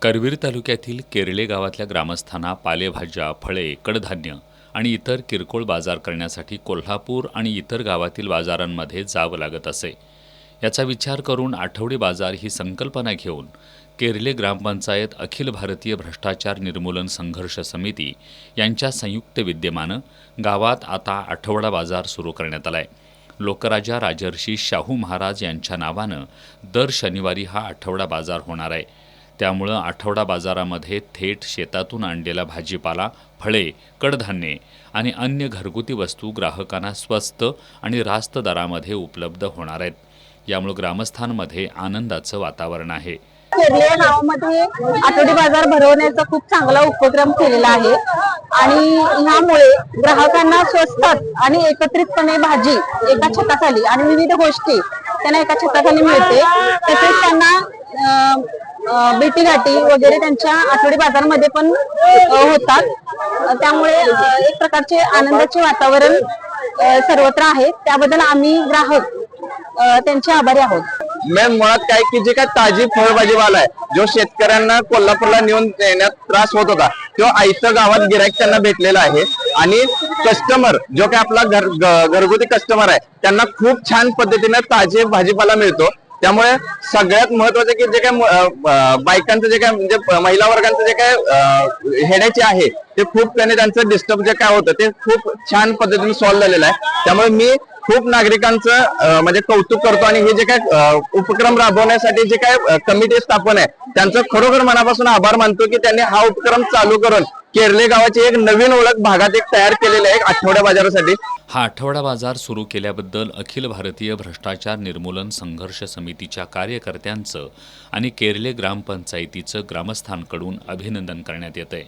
करवीर तालुक्यातील केरळे गावातल्या ग्रामस्थांना पालेभाज्या, फळे, कडधान्य आणि इतर किरकोळ बाजार करण्यासाठी कोल्हापूर आणि इतर गावातील बाजारांमध्ये जावं लागत असे. याचा विचार करून आठवडी बाजार ही संकल्पना घेऊन केरळे ग्रामपंचायत अखिल भारतीय भ्रष्टाचार निर्मूलन संघर्ष समिती यांच्या संयुक्त विद्यमानं गावात आता आठवडा बाजार सुरू करण्यात आलाय. लोकराजा राजर्षी शाहू महाराज यांच्या नावानं दर शनिवारी हा आठवडा बाजार होणार आहे. त्यामुळं आठवडा बाजारामध्ये थेट शेतातून आणलेला भाजीपाला, फळे, कडधान्ये आणि अन्य घरगुती वस्तू ग्राहकांना स्वस्त आणि रास्त दरामध्ये उपलब्ध होणार आहेत. यामुळे ग्रामस्थांमध्ये आनंदाचं वातावरण आहे. केरळे या गावामध्ये आठवडी बाजार भरवण्याचा खूप चांगला उपक्रम केलेला आहे आणि ह्यामुळे ग्राहकांना स्वस्तात आणि एकत्रितपणे भाजी एका छताखाली आणि विविध गोष्टी त्यांना एका छताखाली मिळते. तसेच त्यांना भेटीगाठी वगैरे त्यांच्या आठवडी बाजारमध्ये पण होतात. त्यामुळे एक प्रकारचे आनंदाचे वातावरण सर्वत्र आहे. त्याबद्दल आम्ही ग्राहक त्यांचे आभारी आहोत. मेन मुळात काय की जे काय ताजी फळभाजीवाला आहे, जो शेतकऱ्यांना कोल्हापूरला नेऊन देण्यात त्रास होत होता, तो आयतं गावात गिराईक त्यांना भेटलेला आहे. आणि कस्टमर जो काय आपला घरगुती कस्टमर आहे, त्यांना खूप छान पद्धतीने ताजे भाजीपाला मिळतो. त्यामुळे सगळ्यात महत्वाचं की जे काय बायकांचं जे काय म्हणजे महिला वर्गांचं जे काय हेडाचे आहे ते खूप त्यांचं डिस्टर्ब जे काय होतं ते खूप छान पद्धतीने सॉल्व्ह झालेलं आहे. त्यामुळे मी खूप नागरिकांचं म्हणजे कौतुक करतो आणि हे जे काय उपक्रम राबवण्यासाठी जे काय कमिटी स्थापन आहे त्यांचं खरोखर मनापासून आभार मानतो की त्यांनी हा उपक्रम चालू करून केरळे गावाची एक नवीन ओळख भागात एक तयार केलेली आहे आठवड्या बाजारासाठी. हा आठवडा बाजार सुरू केल्याबद्दल अखिल भारतीय भ्रष्टाचार निर्मूलन संघर्ष समितीच्या कार्यकर्त्यांचं आणि केरळे ग्रामपंचायतीचं ग्रामस्थांकडून अभिनंदन करण्यात येतंय.